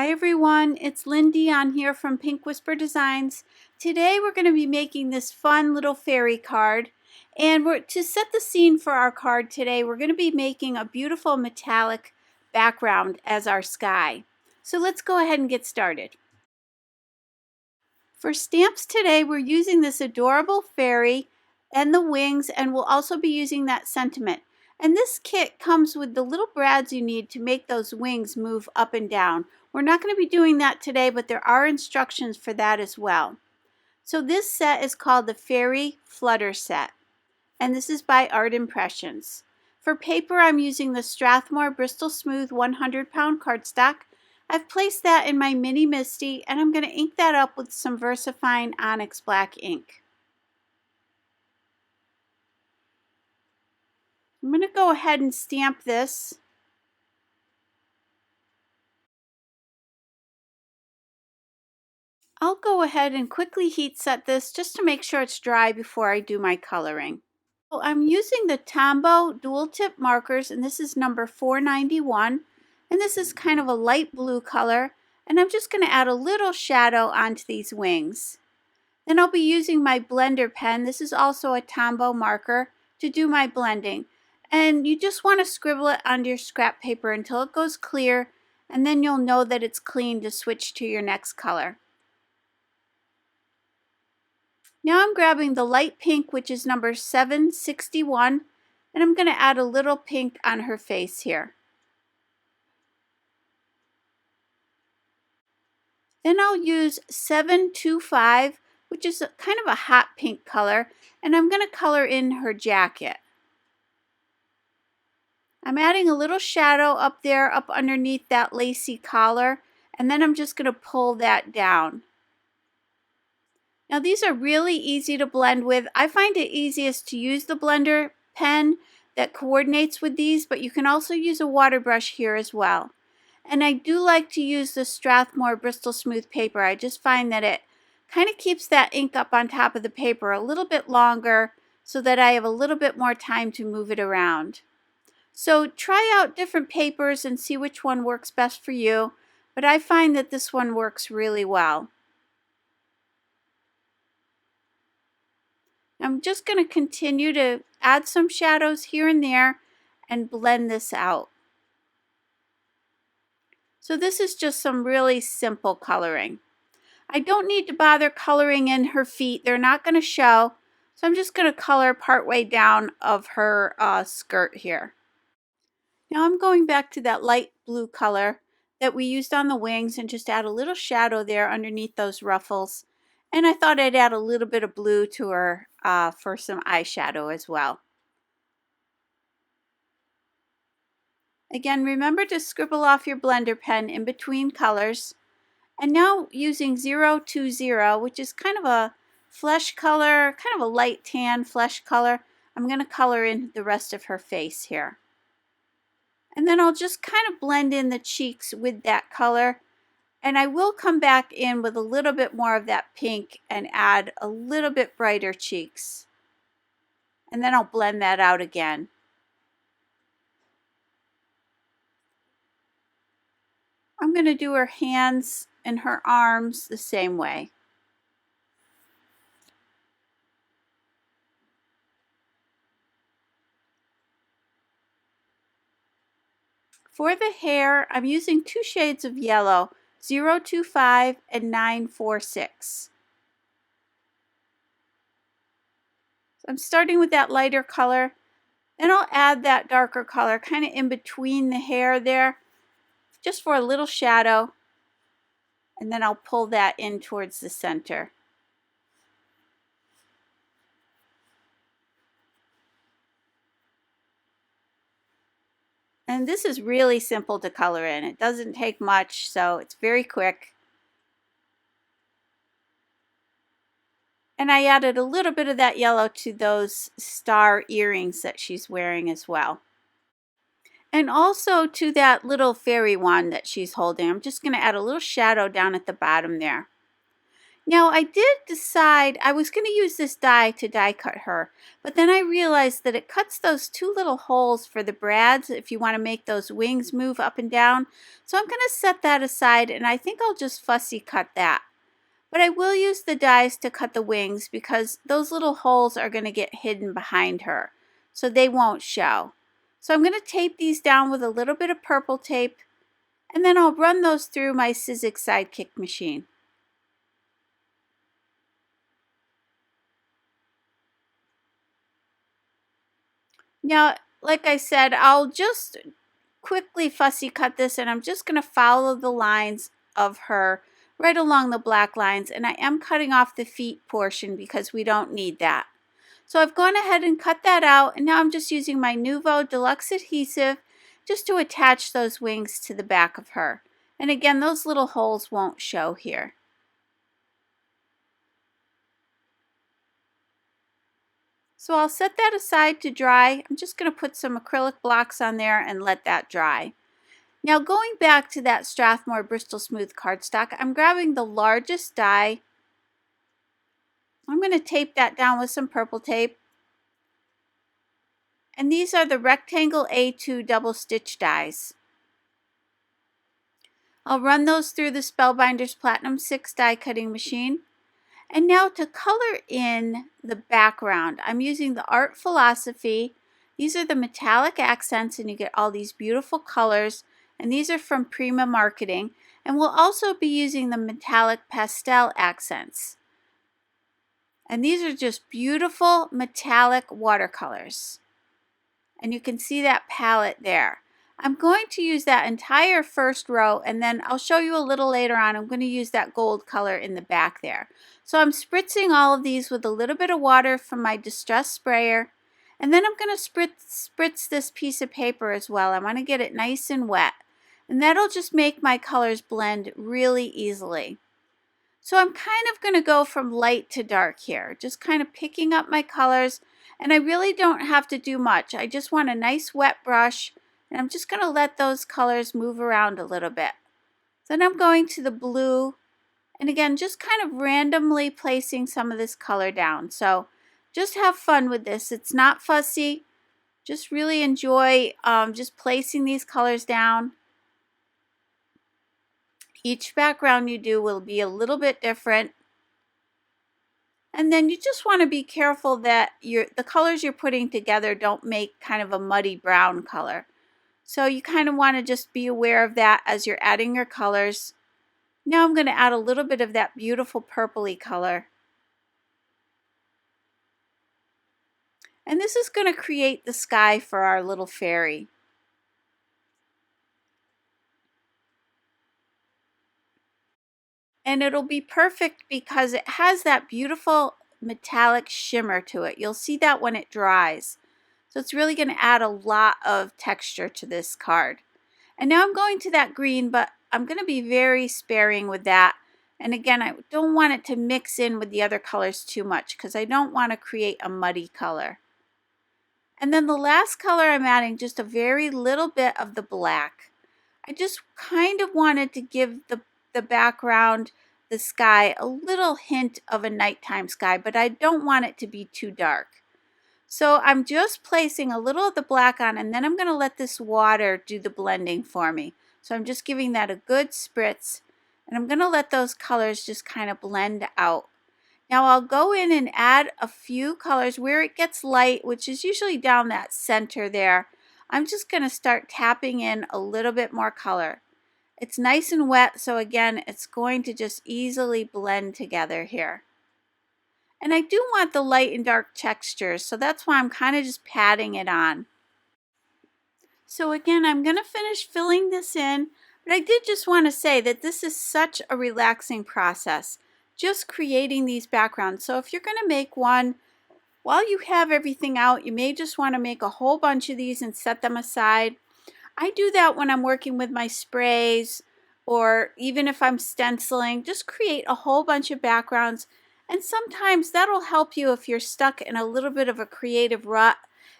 Hi everyone, it's Lindy on here from Pink Whisper Designs. Today we're going to be making this fun little fairy card, and to set the scene for our card today, we're going to be making a beautiful metallic background as our sky. So let's go ahead and get started. For stamps today, we're using this adorable fairy and the wings, and we'll also be using that sentiment. And this kit comes with the little brads you need to make those wings move up and down. We're not going to be doing that today, but there are instructions for that as well. So this set is called the Fairy Flutter set, and this is by Art Impressions. For paper, I'm using the Strathmore Bristol Smooth 100-pound cardstock. I've placed that in my mini Misty, and I'm going to ink that up with some VersaFine Onyx Black ink. I'm going to go ahead and stamp this. I'll go ahead and quickly heat set this just to make sure it's dry before I do my coloring. So I'm using the Tombow dual tip markers, and this is number 491, and this is kind of a light blue color, and I'm just going to add a little shadow onto these wings. Then I'll be using my blender pen. This is also a Tombow marker to do my blending. And you just want to scribble it onto your scrap paper until it goes clear, and then you'll know that it's clean to switch to your next color. Now I'm grabbing the light pink, which is number 761, and I'm going to add a little pink on her face here. Then I'll use 725, which is kind of a hot pink color, and I'm going to color in her jacket. I'm adding a little shadow up there, up underneath that lacy collar, and then I'm just going to pull that down. Now these are really easy to blend with. I find it easiest to use the blender pen that coordinates with these, but you can also use a water brush here as well. And I do like to use the Strathmore Bristol Smooth paper. I just find that it kind of keeps that ink up on top of the paper a little bit longer so that I have a little bit more time to move it around. So try out different papers and see which one works best for you, but I find that this one works really well. I'm just going to continue to add some shadows here and there and blend this out. So this is just some really simple coloring. I don't need to bother coloring in her feet. They're not going to show. So I'm just going to color partway down of her skirt here. Now I'm going back to that light blue color that we used on the wings and just add a little shadow there underneath those ruffles. And I thought I'd add a little bit of blue to her for some eyeshadow as well. Again, remember to scribble off your blender pen in between colors. And now using 020, which is kind of a flesh color, kind of a light tan flesh color, I'm going to color in the rest of her face here. And then I'll just kind of blend in the cheeks with that color. And I will come back in with a little bit more of that pink and add a little bit brighter cheeks. And then I'll blend that out again. I'm going to do her hands and her arms the same way. For the hair, I'm using two shades of yellow, 025 and 946. So I'm starting with that lighter color, then I'll add that darker color kind of in between the hair there, just for a little shadow, and then I'll pull that in towards the center. And this is really simple to color in. It doesn't take much, so it's very quick. And I added a little bit of that yellow to those star earrings that she's wearing as well. And also to that little fairy wand that she's holding. I'm just going to add a little shadow down at the bottom there. Now I did decide I was going to use this die to die cut her, but then I realized that it cuts those two little holes for the brads if you want to make those wings move up and down. So I'm going to set that aside, and I think I'll just fussy cut that. But I will use the dies to cut the wings because those little holes are going to get hidden behind her, so they won't show. So I'm going to tape these down with a little bit of purple tape, and then I'll run those through my Sizzix Sidekick machine. Now, like I said, I'll just quickly fussy cut this, and I'm just going to follow the lines of her right along the black lines, and I am cutting off the feet portion because we don't need that. So I've gone ahead and cut that out, and now I'm just using my Nuvo Deluxe adhesive just to attach those wings to the back of her. And again, those little holes won't show here. So I'll set that aside to dry. I'm just going to put some acrylic blocks on there and let that dry. Now going back to that Strathmore Bristol Smooth cardstock, I'm grabbing the largest die. I'm going to tape that down with some purple tape. And these are the rectangle A2 double stitch dies. I'll run those through the Spellbinders Platinum 6 die cutting machine. And now to color in the background, I'm using the Art Philosophy. These are the metallic accents, and you get all these beautiful colors. And these are from Prima Marketing. And we'll also be using the metallic pastel accents. And these are just beautiful metallic watercolors. And you can see that palette there. I'm going to use that entire first row, and then I'll show you a little later on. I'm going to use that gold color in the back there. So I'm spritzing all of these with a little bit of water from my Distress sprayer, and then I'm going to spritz this piece of paper as well. I want to get it nice and wet, and that'll just make my colors blend really easily. So I'm kind of going to go from light to dark here, just kind of picking up my colors, and I really don't have to do much. I just want a nice wet brush, and I'm just going to let those colors move around a little bit. Then I'm going to the blue, and again, just kind of randomly placing some of this color down. So just have fun with this. It's not fussy. Just really enjoy just placing these colors down. Each background you do will be a little bit different. And then you just want to be careful that the colors you're putting together don't make kind of a muddy brown color. So you kind of want to just be aware of that as you're adding your colors. Now I'm going to add a little bit of that beautiful purpley color. And this is going to create the sky for our little fairy. And it'll be perfect because it has that beautiful metallic shimmer to it. You'll see that when it dries. So it's really going to add a lot of texture to this card. And now I'm going to that green, but I'm going to be very sparing with that. And again, I don't want it to mix in with the other colors too much because I don't want to create a muddy color. And then the last color, I'm adding just a very little bit of the black. I just kind of wanted to give the background, the sky, a little hint of a nighttime sky, but I don't want it to be too dark. So I'm just placing a little of the black on, and then I'm going to let this water do the blending for me. So I'm just giving that a good spritz, and I'm going to let those colors just kind of blend out. Now I'll go in and add a few colors where it gets light, which is usually down that center there. I'm just going to start tapping in a little bit more color. It's nice and wet, so again, it's going to just easily blend together here. And I do want the light and dark textures, so that's why I'm kind of just patting it on. So again, I'm going to finish filling this in, but I did just want to say that this is such a relaxing process, just creating these backgrounds. So if you're going to make one, while you have everything out, you may just want to make a whole bunch of these and set them aside. I do that when I'm working with my sprays, or even if I'm stenciling, just create a whole bunch of backgrounds. And sometimes that'll help you if you're stuck in a little bit of a creative rut.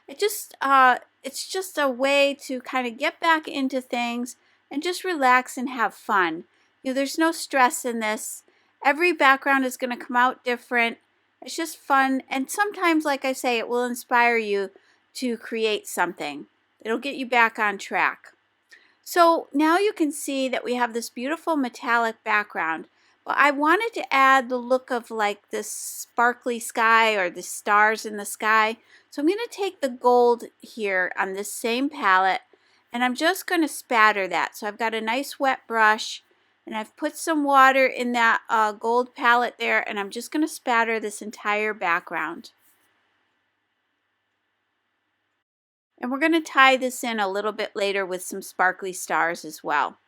It's just a way to kind of get back into things and just relax and have fun. There's no stress in this. Every background is going to come out different. It's just fun, and sometimes, like I say, it will inspire you to create something. It'll get you back on track. So now you can see that we have this beautiful metallic background, but I wanted to add the look of like this sparkly sky or the stars in the sky. So I'm going to take the gold here on this same palette, and I'm just going to spatter that. So I've got a nice wet brush, and I've put some water in that gold palette there, and I'm just going to spatter this entire background. And we're going to tie this in a little bit later with some sparkly stars as well.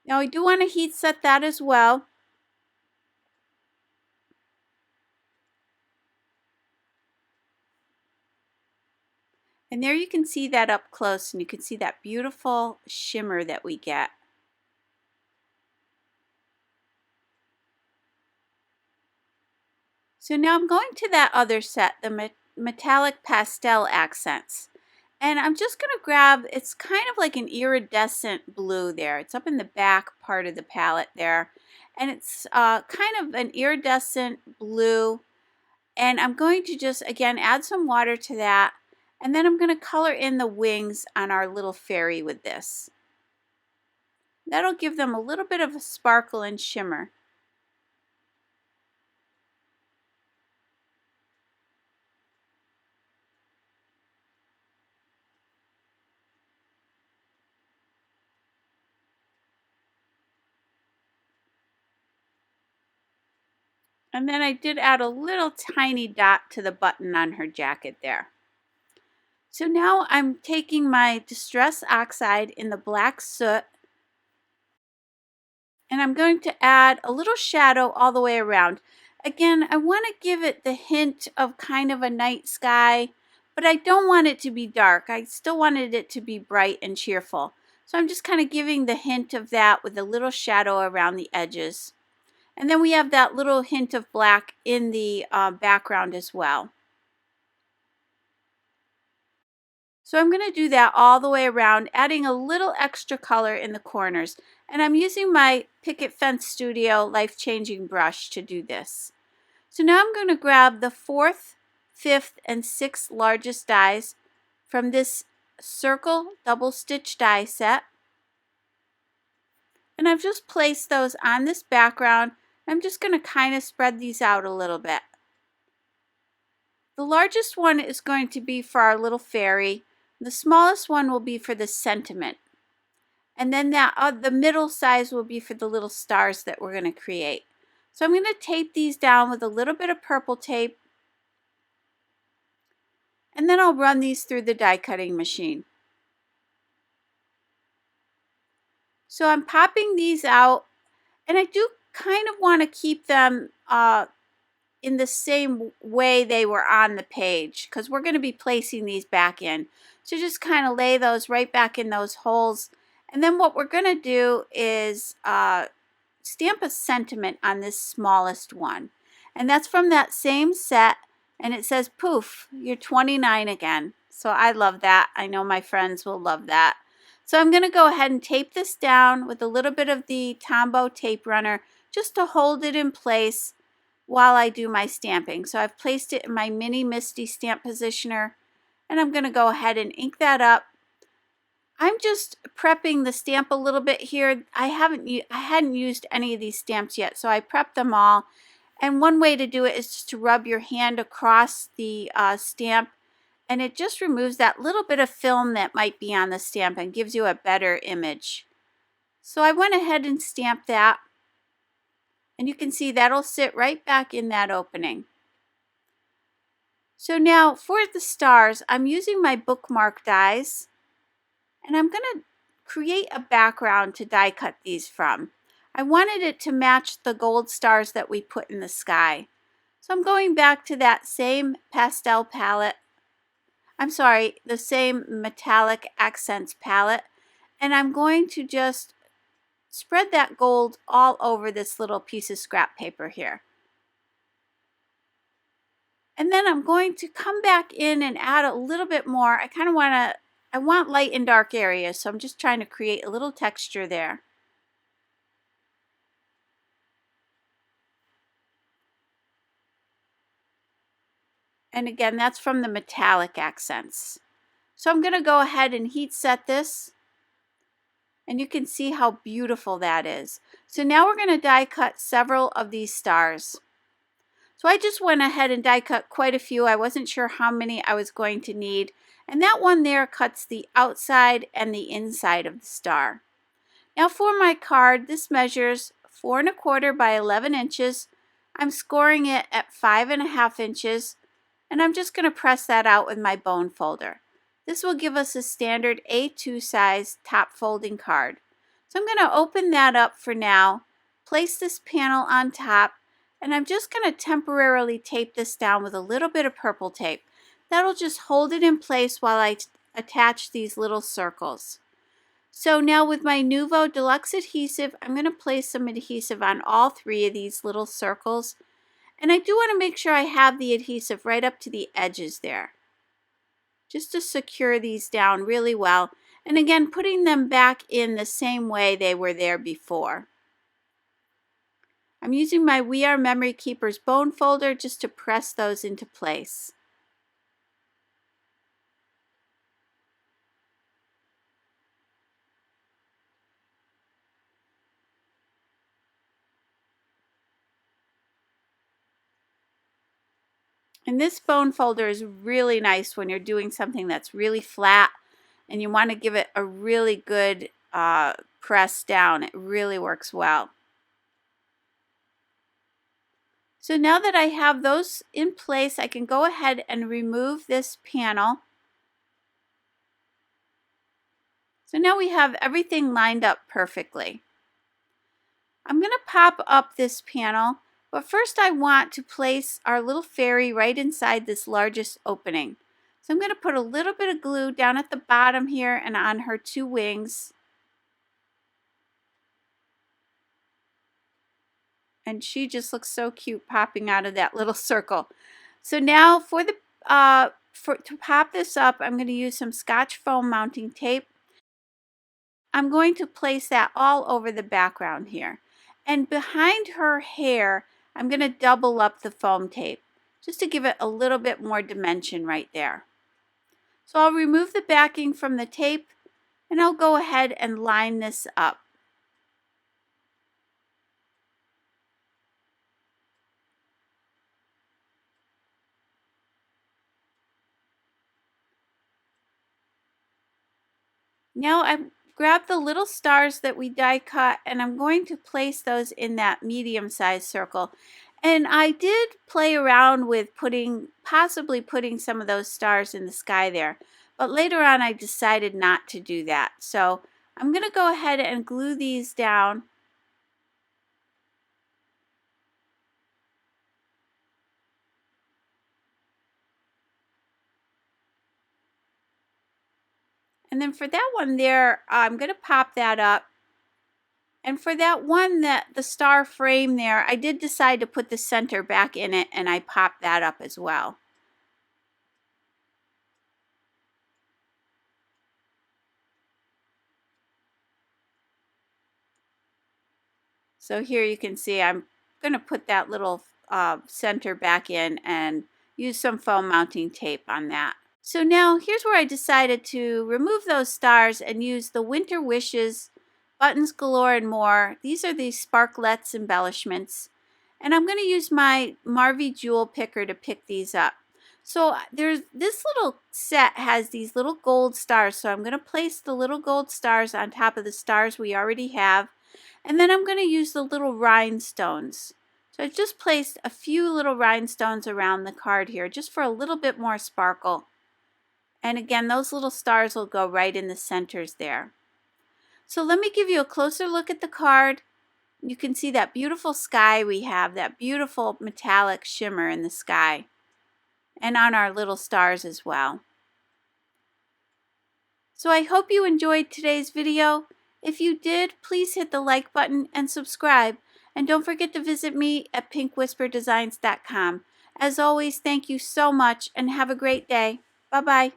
Now I do want to heat set that as well. And there you can see that up close, and you can see that beautiful shimmer that we get. So now I'm going to that other set, the metallic pastel accents. And I'm just going to grab, it's kind of like an iridescent blue there. It's up in the back part of the palette there. And it's kind of an iridescent blue. And I'm going to just, again, add some water to that. And then I'm going to color in the wings on our little fairy with this. That'll give them a little bit of a sparkle and shimmer. And then I did add a little tiny dot to the button on her jacket there. So now I'm taking my Distress Oxide in the black soot, and I'm going to add a little shadow all the way around. Again, I want to give it the hint of kind of a night sky, but I don't want it to be dark. I still wanted it to be bright and cheerful. So I'm just kind of giving the hint of that with a little shadow around the edges. And then we have that little hint of black in the background as well. So I'm going to do that all the way around, adding a little extra color in the corners. And I'm using my Picket Fence Studio Life Changing brush to do this. So now I'm going to grab the 4th, 5th, and 6th largest dies from this circle double stitch die set. And I've just placed those on this background. I'm just going to kind of spread these out a little bit. The largest one is going to be for our little fairy. The smallest one will be for the sentiment. And then the middle size will be for the little stars that we're going to create. So I'm going to tape these down with a little bit of purple tape. And then I'll run these through the die cutting machine. So I'm popping these out, and I do kind of want to keep them in the same way they were on the page, because we're going to be placing these back in. So just kind of lay those right back in those holes. And then what we're going to do is stamp a sentiment on this smallest one. And that's from that same set. And it says, "Poof, you're 29 again." So I love that. I know my friends will love that. So I'm going to go ahead and tape this down with a little bit of the Tombow tape runner just to hold it in place while I do my stamping. So I've placed it in my mini Misty stamp positioner, and I'm going to go ahead and ink that up. I'm just prepping the stamp a little bit here. I hadn't used any of these stamps yet, so I prepped them all. And one way to do it is just to rub your hand across the stamp, and it just removes that little bit of film that might be on the stamp and gives you a better image. So I went ahead and stamped that. And you can see that'll sit right back in that opening. So now for the stars, I'm using my bookmark dies, and I'm going to create a background to die cut these from. I wanted it to match the gold stars that we put in the sky. So I'm going back to that same pastel palette. I'm sorry, the same metallic accents palette, and I'm going to just spread that gold all over this little piece of scrap paper here. And then I'm going to come back in and add a little bit more. I want light and dark areas, so I'm just trying to create a little texture there. And again, that's from the metallic accents. So I'm going to go ahead and heat set this. And you can see how beautiful that is. So now we're going to die cut several of these stars. So I just went ahead and die cut quite a few. I wasn't sure how many I was going to need. And that one there cuts the outside and the inside of the star. Now for my card, this measures 4¼ by 11 inches. I'm scoring it at 5½ inches. And I'm just going to press that out with my bone folder. This will give us a standard A2 size top folding card. So I'm going to open that up for now, place this panel on top, and I'm just going to temporarily tape this down with a little bit of purple tape. That'll just hold it in place while I attach these little circles. So now with my Nuvo Deluxe adhesive, I'm going to place some adhesive on all 3 of these little circles. And I do want to make sure I have the adhesive right up to the edges there, just to secure these down really well. And again, putting them back in the same way they were there before. I'm using my We Are Memory Keepers bone folder just to press those into place. And this bone folder is really nice when you're doing something that's really flat and you want to give it a really good press down. It really works well. So now that I have those in place, I can go ahead and remove this panel. So now we have everything lined up perfectly. I'm going to pop up this panel, but first I want to place our little fairy right inside this largest opening. So I'm going to put a little bit of glue down at the bottom here and on her 2 wings. And she just looks so cute popping out of that little circle. So now for the to pop this up, I'm going to use some Scotch foam mounting tape. I'm going to place that all over the background here. And behind her hair, I'm going to double up the foam tape just to give it a little bit more dimension right there. So I'll remove the backing from the tape and I'll go ahead and line this up. Now I've grabbed the little stars that we die cut and I'm going to place those in that medium-sized circle. And I did play around with possibly putting some of those stars in the sky there. But later on I decided not to do that. So I'm going to go ahead and glue these down. And then for that one there, I'm going to pop that up. And for that one, the star frame there, I did decide to put the center back in it and I popped that up as well. So here you can see I'm going to put that little center back in and use some foam mounting tape on that. So now here's where I decided to remove those stars and use the Winter Wishes Buttons Galore and More. These are the Sparklettes embellishments. And I'm going to use my Marvy Jewel Picker to pick these up. So this little set has these little gold stars. So I'm going to place the little gold stars on top of the stars we already have. And then I'm going to use the little rhinestones. So I just placed a few little rhinestones around the card here just for a little bit more sparkle. And again, those little stars will go right in the centers there. So let me give you a closer look at the card. You can see that beautiful sky we have, that beautiful metallic shimmer in the sky. And on our little stars as well. So I hope you enjoyed today's video. If you did, please hit the like button and subscribe. And don't forget to visit me at pinkwhisperdesigns.com. As always, thank you so much and have a great day. Bye-bye.